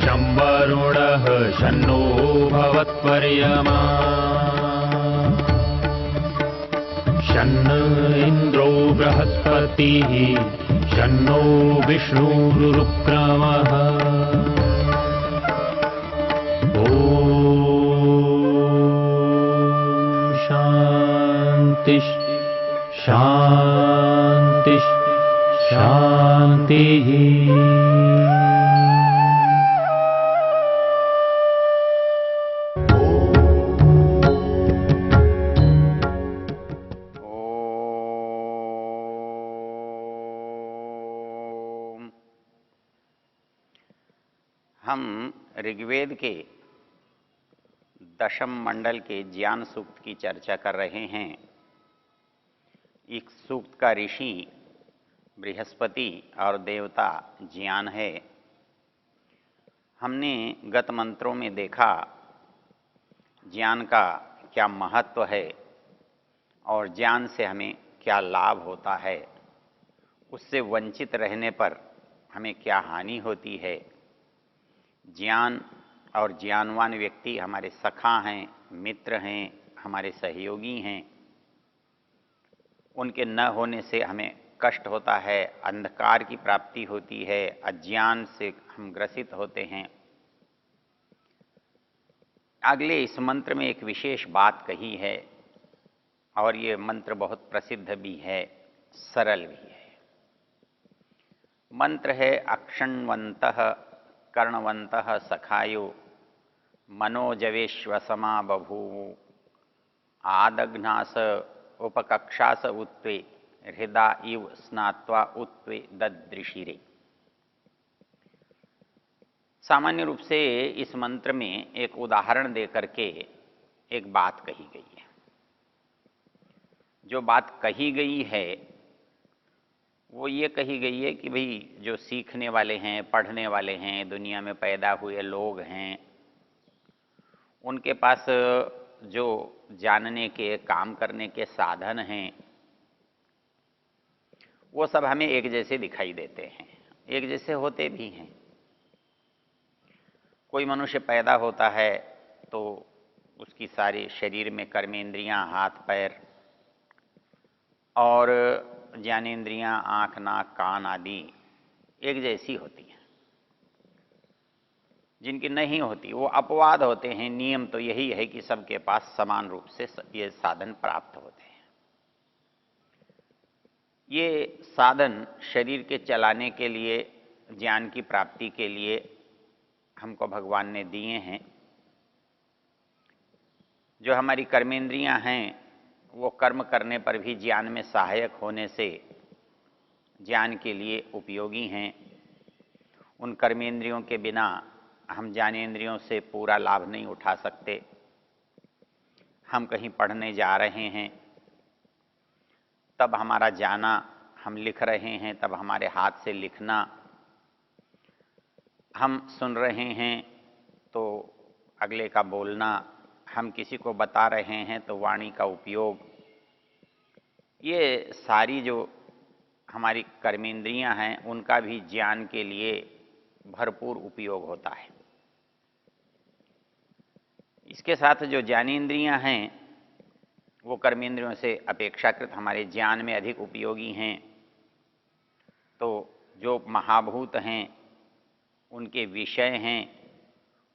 शं वरुणः शन्नो भवत्वर्यमा शन्न इन्द्रो बृहस्पतिः शन्नो विष्णुरुक्रमः ॐ शान्ति शान्ति शान्तिः। हम ऋग्वेद के दशम मंडल के ज्ञान सूक्त की चर्चा कर रहे हैं। इस सूक्त का ऋषि बृहस्पति और देवता ज्ञान है। हमने गत मंत्रों में देखा ज्ञान का क्या महत्व है और ज्ञान से हमें क्या लाभ होता है, उससे वंचित रहने पर हमें क्या हानि होती है। ज्ञान और ज्ञानवान व्यक्ति हमारे सखा हैं, मित्र हैं, हमारे सहयोगी हैं। उनके न होने से हमें कष्ट होता है, अंधकार की प्राप्ति होती है, अज्ञान से हम ग्रसित होते हैं। अगले इस मंत्र में एक विशेष बात कही है और ये मंत्र बहुत प्रसिद्ध भी है, सरल भी है। मंत्र है अक्षण्वन्तः कर्णवन्तः सखायो मनोजवेश्वसमा बभूवु आदघ्नास उपकक्षास उत्वे हृदा इव स्नात्वा उत्वे ददृशिरे। सामान्य रूप से इस मंत्र में एक उदाहरण दे करके एक बात कही गई है। जो बात कही गई है वो ये कही गई है कि भाई जो सीखने वाले हैं, पढ़ने वाले हैं, दुनिया में पैदा हुए लोग हैं, उनके पास जो जानने के, काम करने के साधन हैं, वो सब हमें एक जैसे दिखाई देते हैं, एक जैसे होते भी हैं। कोई मनुष्य पैदा होता है तो उसकी सारी शरीर में कर्मेंद्रियां, हाथ पैर और ज्ञानेंद्रियां, आँख, नाक, कान आदि एक जैसी होती हैं। जिनकी नहीं होती वो अपवाद होते हैं। नियम तो यही है कि सबके पास समान रूप से ये साधन प्राप्त होते हैं। ये साधन शरीर के चलाने के लिए, ज्ञान की प्राप्ति के लिए हमको भगवान ने दिए हैं। जो हमारी कर्मेंद्रियां हैं वो कर्म करने पर भी ज्ञान में सहायक होने से ज्ञान के लिए उपयोगी हैं। उन कर्मेंद्रियों के बिना हम ज्ञानेंद्रियों से पूरा लाभ नहीं उठा सकते। हम कहीं पढ़ने जा रहे हैं तब हमारा जाना, हम लिख रहे हैं तब हमारे हाथ से लिखना, हम सुन रहे हैं तो अगले का बोलना, हम किसी को बता रहे हैं तो वाणी का उपयोग, ये सारी जो हमारी कर्मेंद्रियां हैं उनका भी ज्ञान के लिए भरपूर उपयोग होता है। इसके साथ जो ज्ञानेंद्रियां हैं वो कर्मेंद्रियों से अपेक्षाकृत हमारे ज्ञान में अधिक उपयोगी हैं। तो जो महाभूत हैं उनके विषय हैं,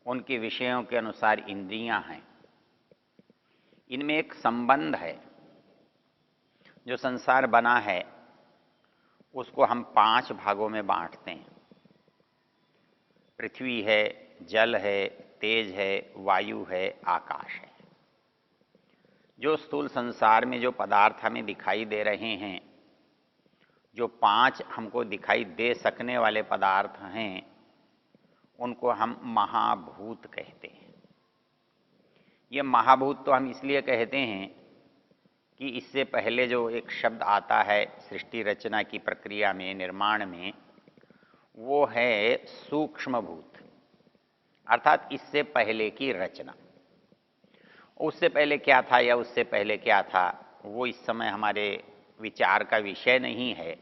उनके विषयों के अनुसार इंद्रियां हैं। इनमें एक संबंध है। जो संसार बना है उसको हम 5 भागों में बांटते हैं। पृथ्वी है, जल है, तेज है, वायु है, आकाश है। जो स्थूल संसार में जो पदार्थ हमें दिखाई दे रहे हैं, जो 5 हमको दिखाई दे सकने वाले पदार्थ हैं, उनको हम महाभूत कहते हैं। ये महाभूत तो हम इसलिए कहते हैं कि इससे पहले जो एक शब्द आता है सृष्टि रचना की प्रक्रिया में, निर्माण में, वो है सूक्ष्म भूत, अर्थात इससे पहले की रचना। उससे पहले क्या था या उससे पहले क्या था वो इस समय हमारे विचार का विषय नहीं है,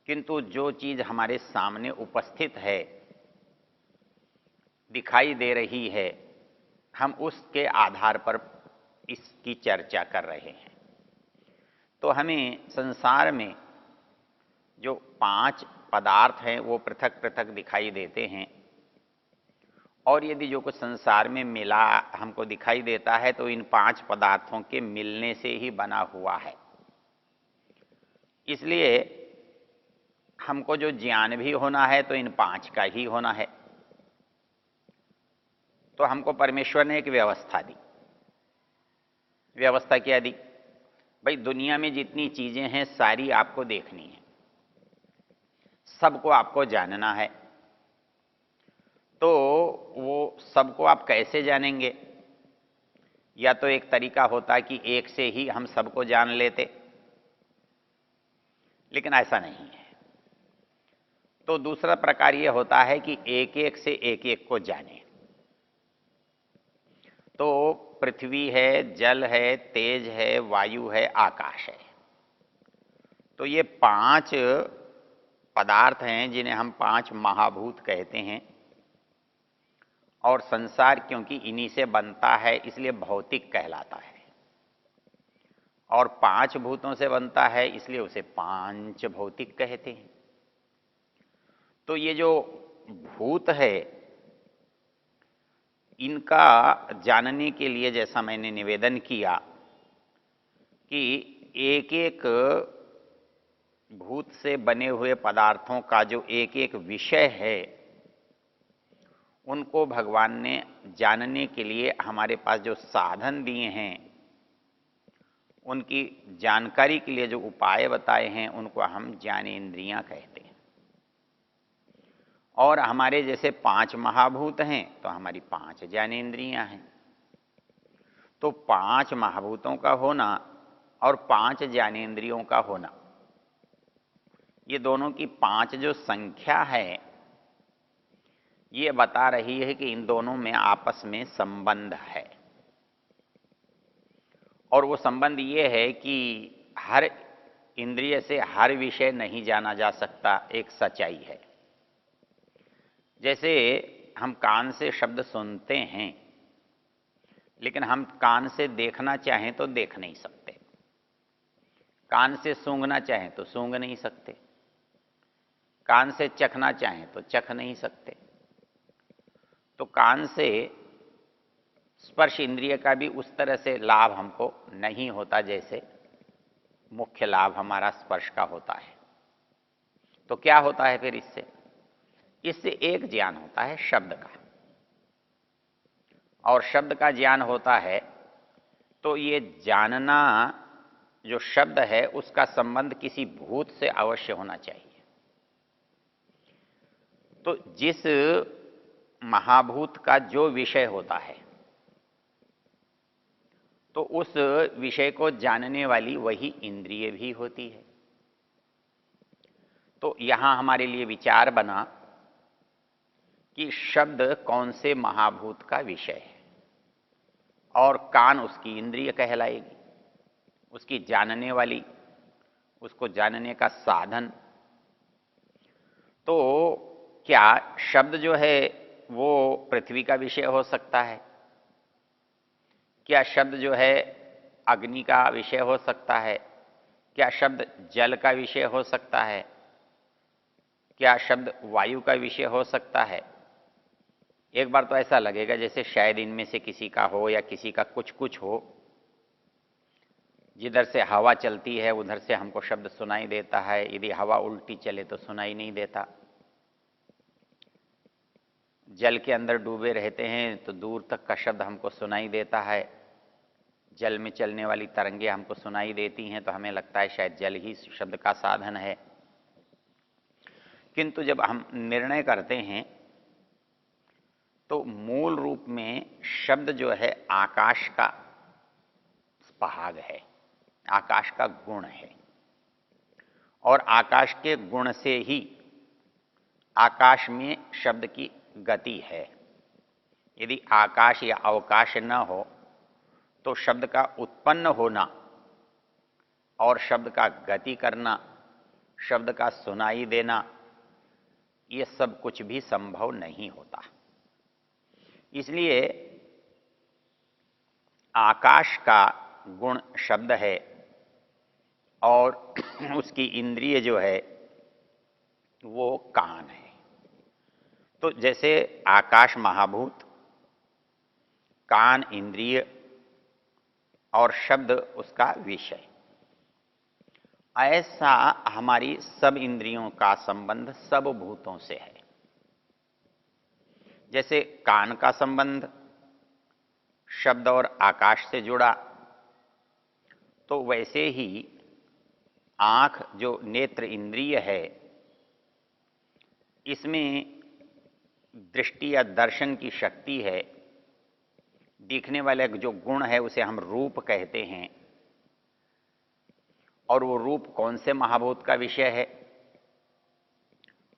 किंतु जो चीज़ हमारे सामने उपस्थित है दिखाई दे रही है, हम उसके आधार पर इसकी चर्चा कर रहे हैं। तो हमें संसार में जो 5 पदार्थ हैं वो पृथक पृथक दिखाई देते हैं, और यदि जो कुछ संसार में मिला हमको दिखाई देता है तो इन 5 पदार्थों के मिलने से ही बना हुआ है। इसलिए हमको जो ज्ञान भी होना है तो इन 5 का ही होना है। तो हमको परमेश्वर ने एक व्यवस्था दी। व्यवस्था क्या दी? भाई दुनिया में जितनी चीजें हैं सारी आपको देखनी है, सबको आपको जानना है। तो वो सबको आप कैसे जानेंगे? या तो एक तरीका होता कि एक से ही हम सबको जान लेते, लेकिन ऐसा नहीं है। तो दूसरा प्रकार ये होता है कि एक एक से एक एक को जाने। तो पृथ्वी है, जल है, तेज है, वायु है, आकाश है। तो ये 5 पदार्थ हैं जिन्हें हम 5 महाभूत कहते हैं। और संसार क्योंकि इन्हीं से बनता है इसलिए भौतिक कहलाता है, और 5 भूतों से बनता है इसलिए उसे 5 भौतिक कहते हैं। तो ये जो भूत है इनका जानने के लिए जैसा मैंने निवेदन किया कि एक एक भूत से बने हुए पदार्थों का जो एक एक विषय है उनको भगवान ने जानने के लिए हमारे पास जो साधन दिए हैं, उनकी जानकारी के लिए जो उपाय बताए हैं उनको हम ज्ञानेंद्रियां कहते हैं। और हमारे जैसे 5 महाभूत हैं तो हमारी 5 ज्ञानेंद्रियां हैं। तो 5 महाभूतों का होना और 5 ज्ञानेंद्रियों का होना, ये दोनों की 5 जो संख्या है ये बता रही है कि इन दोनों में आपस में संबंध है। और वो संबंध ये है कि हर इंद्रिय से हर विषय नहीं जाना जा सकता, एक सच्चाई है। जैसे हम कान से शब्द सुनते हैं, लेकिन हम कान से देखना चाहें तो देख नहीं सकते, कान से सूंघना चाहें तो सूंघ नहीं सकते, कान से चखना चाहें तो चख नहीं सकते। तो कान से स्पर्श इंद्रिय का भी उस तरह से लाभ हमको नहीं होता जैसे मुख्य लाभ हमारा स्पर्श का होता है। तो क्या होता है फिर इससे? इससे एक ज्ञान होता है शब्द का, और शब्द का ज्ञान होता है तो ये जानना जो शब्द है उसका संबंध किसी भूत से अवश्य होना चाहिए। तो जिस महाभूत का जो विषय होता है तो उस विषय को जानने वाली वही इंद्रिय भी होती है। तो यहां हमारे लिए विचार बना कि शब्द कौन से महाभूत का विषय है, और कान उसकी इंद्रिय कहलाएगी, उसकी जानने वाली, उसको जानने का साधन। तो क्या शब्द जो है वो पृथ्वी का विषय हो सकता है? क्या शब्द जो है अग्नि का विषय हो सकता है? क्या शब्द जल का विषय हो सकता है? क्या शब्द वायु का विषय हो सकता है? एक बार तो ऐसा लगेगा जैसे शायद इनमें से किसी का हो या किसी का कुछ कुछ हो। जिधर से हवा चलती है उधर से हमको शब्द सुनाई देता है, यदि हवा उल्टी चले तो सुनाई नहीं देता। जल के अंदर डूबे रहते हैं तो दूर तक का शब्द हमको सुनाई देता है, जल में चलने वाली तरंगे हमको सुनाई देती हैं तो हमें लगता है शायद जल ही शब्द का साधन है। किंतु जब हम निर्णय करते हैं तो मूल रूप में शब्द जो है आकाश का भाग है, आकाश का गुण है, और आकाश के गुण से ही आकाश में शब्द की गति है। यदि आकाश या अवकाश न हो तो शब्द का उत्पन्न होना और शब्द का गति करना, शब्द का सुनाई देना, ये सब कुछ भी संभव नहीं होता। इसलिए आकाश का गुण शब्द है और उसकी इंद्रिय जो है वो कान है। तो जैसे आकाश महाभूत, कान इंद्रिय और शब्द उसका विषय, ऐसा हमारी सब इंद्रियों का संबंध सब भूतों से है। जैसे कान का संबंध शब्द और आकाश से जुड़ा, तो वैसे ही आंख जो नेत्र इंद्रिय है, इसमें दृष्टि या दर्शन की शक्ति है। दिखने वाले जो गुण है उसे हम रूप कहते हैं, और वो रूप कौन से महाभूत का विषय है?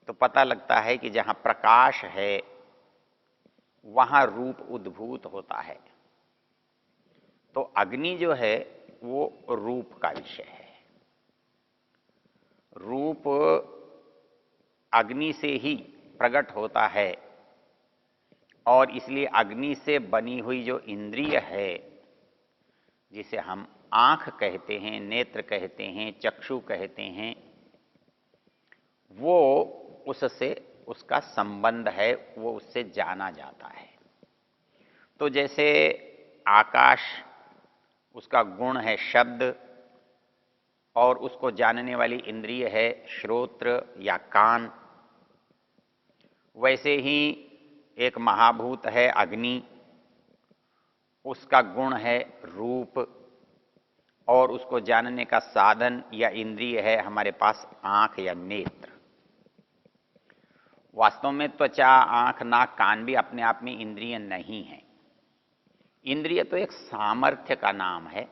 तो पता लगता है कि जहां प्रकाश है वहां रूप उद्भूत होता है। तो अग्नि जो है वो रूप का विषय है। रूप अग्नि से ही प्रकट होता है, और इसलिए अग्नि से बनी हुई जो इंद्रिय है, जिसे हम आंख कहते हैं, नेत्र कहते हैं, चक्षु कहते हैं, वो उससे उसका संबंध है, वो उससे जाना जाता है। तो जैसे आकाश उसका गुण है शब्द, और उसको जानने वाली इंद्रिय है श्रोत्र या कान, वैसे ही एक महाभूत है अग्नि, उसका गुण है रूप, और उसको जानने का साधन या इंद्रिय है हमारे पास आंख या नेत्र। वास्तव में त्वचा, आंख, नाक, कान भी अपने आप में इंद्रिय नहीं है। इंद्रिय तो एक सामर्थ्य का नाम है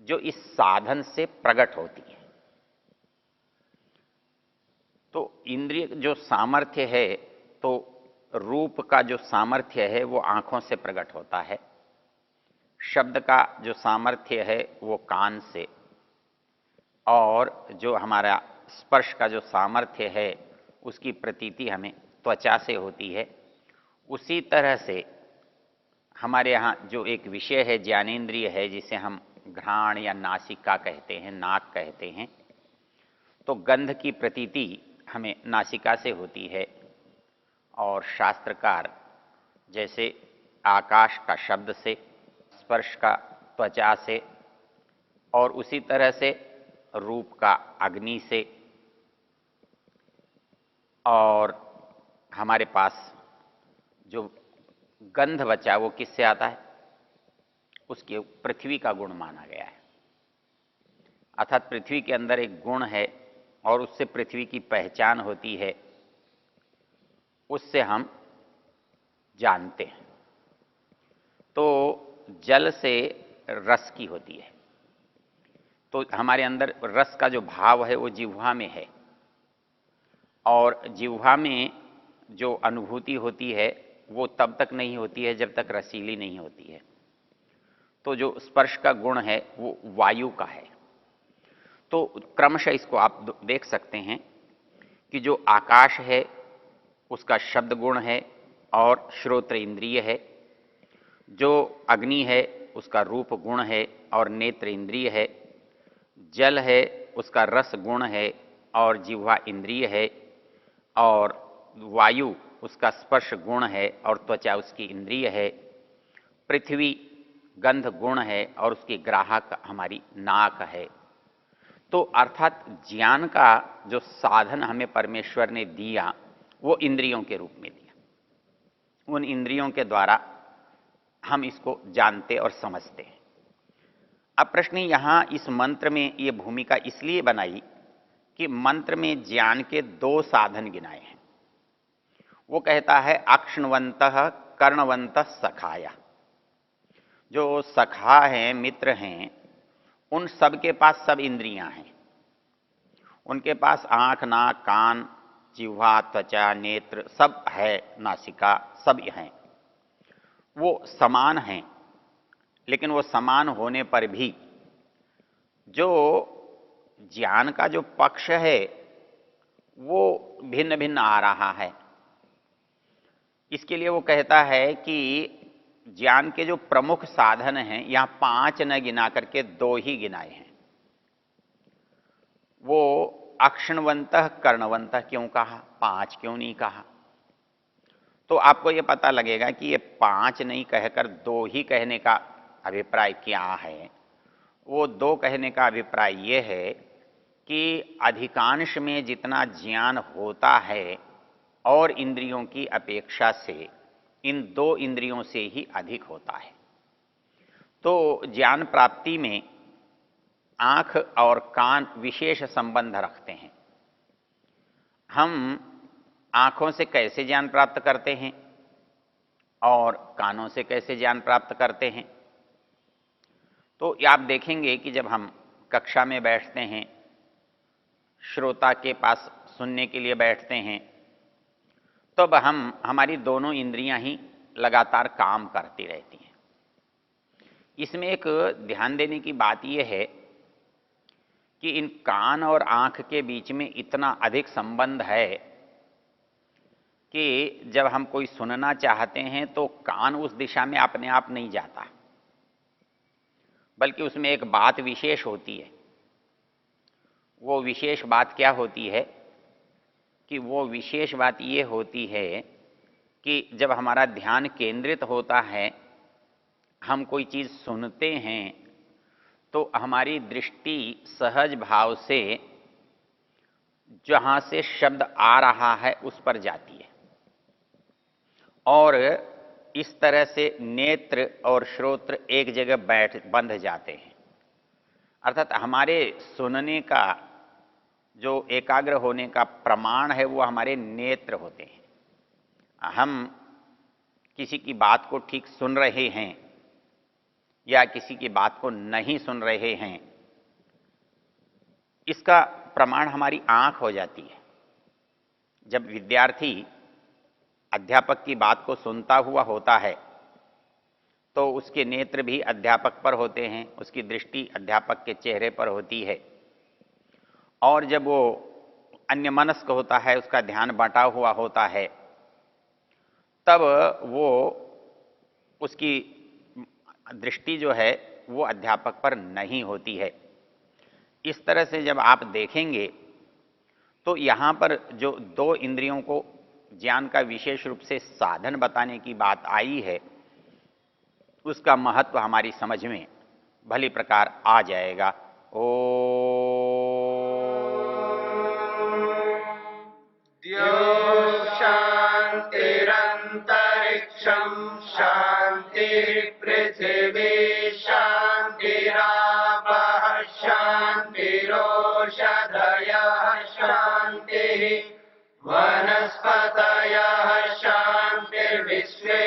जो इस साधन से प्रकट होती है। तो इंद्रिय जो सामर्थ्य है, तो रूप का जो सामर्थ्य है वो आंखों से प्रकट होता है, शब्द का जो सामर्थ्य है वो कान से, और जो हमारा स्पर्श का जो सामर्थ्य है उसकी प्रतीति हमें त्वचा से होती है। उसी तरह से हमारे यहाँ जो एक विषय है, ज्ञानेन्द्रिय है, जिसे हम घ्राण या नासिका कहते हैं, नाक कहते हैं, तो गंध की प्रतीति हमें नासिका से होती है। और शास्त्रकार जैसे आकाश का शब्द से, स्पर्श का त्वचा से, और उसी तरह से रूप का अग्नि से, और हमारे पास जो गंध बचा वो किससे आता है? उसके पृथ्वी का गुण माना गया है। अर्थात पृथ्वी के अंदर एक गुण है और उससे पृथ्वी की पहचान होती है, उससे हम जानते हैं। तो जल से रस की होती है, तो हमारे अंदर रस का जो भाव है वो जिह्वा में है, और जिह्वा में जो अनुभूति होती है वो तब तक नहीं होती है जब तक रसीली नहीं होती है। तो जो स्पर्श का गुण है वो वायु का है। तो क्रमशः इसको आप देख सकते हैं कि जो आकाश है उसका शब्द गुण है और श्रोत्र इंद्रिय है, जो अग्नि है उसका रूप गुण है और नेत्र इंद्रिय है, जल है उसका रस गुण है और जिह्वा इंद्रिय है, और वायु उसका स्पर्श गुण है और त्वचा उसकी इंद्रिय है, पृथ्वी गंध गुण है और उसकी ग्राहक हमारी नाक है। तो अर्थात ज्ञान का जो साधन हमें परमेश्वर ने दिया वो इंद्रियों के रूप में दिया। उन इंद्रियों के द्वारा हम इसको जानते और समझते हैं। अब प्रश्न यहाँ इस मंत्र में ये भूमिका इसलिए बनाई कि मंत्र में ज्ञान के दो साधन गिनाए हैं। वो कहता है अक्ष्णवंतः कर्णवंतः सखाया। जो सखा हैं, मित्र हैं, उन सब के पास सब इंद्रियां हैं। उनके पास आंख, नाक, कान, जिह्वा, त्वचा, नेत्र सब है, नासिका सब हैं। वो समान हैं, लेकिन वो समान होने पर भी जो ज्ञान का जो पक्ष है वो भिन्न भिन्न आ रहा है। इसके लिए वो कहता है कि ज्ञान के जो प्रमुख साधन हैं, यहां 5 न गिना करके 2 ही गिनाए हैं। वो अक्षणवंतः कर्णवंतः क्यों कहा, 5 क्यों नहीं कहा? तो आपको ये पता लगेगा कि ये 5 नहीं कहकर 2 ही कहने का अभिप्राय क्या है। वो 2 कहने का अभिप्राय ये है कि अधिकांश में जितना ज्ञान होता है और इंद्रियों की अपेक्षा से इन 2 इंद्रियों से ही अधिक होता है। तो ज्ञान प्राप्ति में आंख और कान विशेष संबंध रखते हैं। हम आंखों से कैसे ज्ञान प्राप्त करते हैं और कानों से कैसे ज्ञान प्राप्त करते हैं? तो आप देखेंगे कि जब हम कक्षा में बैठते हैं, श्रोता के पास सुनने के लिए बैठते हैं, तब हमारी दोनों इंद्रियां ही लगातार काम करती रहती हैं। इसमें एक ध्यान देने की बात यह है कि इन कान और आंख के बीच में इतना अधिक संबंध है कि जब हम कोई सुनना चाहते हैं तो कान उस दिशा में अपने आप नहीं जाता, बल्कि उसमें एक बात विशेष होती है। वो विशेष बात क्या होती है कि वो विशेष बात ये होती है कि जब हमारा ध्यान केंद्रित होता है, हम कोई चीज़ सुनते हैं, तो हमारी दृष्टि सहज भाव से जहाँ से शब्द आ रहा है उस पर जाती है और इस तरह से नेत्र और श्रोत्र एक जगह बंध जाते हैं। अर्थात हमारे सुनने का जो एकाग्र होने का प्रमाण है वो हमारे नेत्र होते हैं। हम किसी की बात को ठीक सुन रहे हैं या किसी की बात को नहीं सुन रहे हैं, इसका प्रमाण हमारी आंख हो जाती है। जब विद्यार्थी अध्यापक की बात को सुनता हुआ होता है तो उसके नेत्र भी अध्यापक पर होते हैं, उसकी दृष्टि अध्यापक के चेहरे पर होती है। और जब वो अन्यमनस्क होता है, उसका ध्यान बंटा हुआ होता है, तब वो उसकी दृष्टि जो है वो अध्यापक पर नहीं होती है। इस तरह से जब आप देखेंगे तो यहाँ पर जो 2 इंद्रियों को ज्ञान का विशेष रूप से साधन बताने की बात आई है, उसका महत्व हमारी समझ में भली प्रकार आ जाएगा। ओ शांतिरंतरिक्षं शांति पृथिवी शांतिरापः शांतिरोषधयः शांतिः वनस्पतयः शांतिर्विश्वे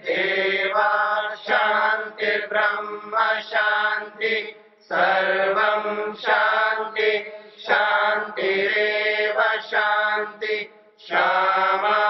देवा शांतिर्ब्रह्म शांति सर्वं शांति शांतिरेव शांति श्यामा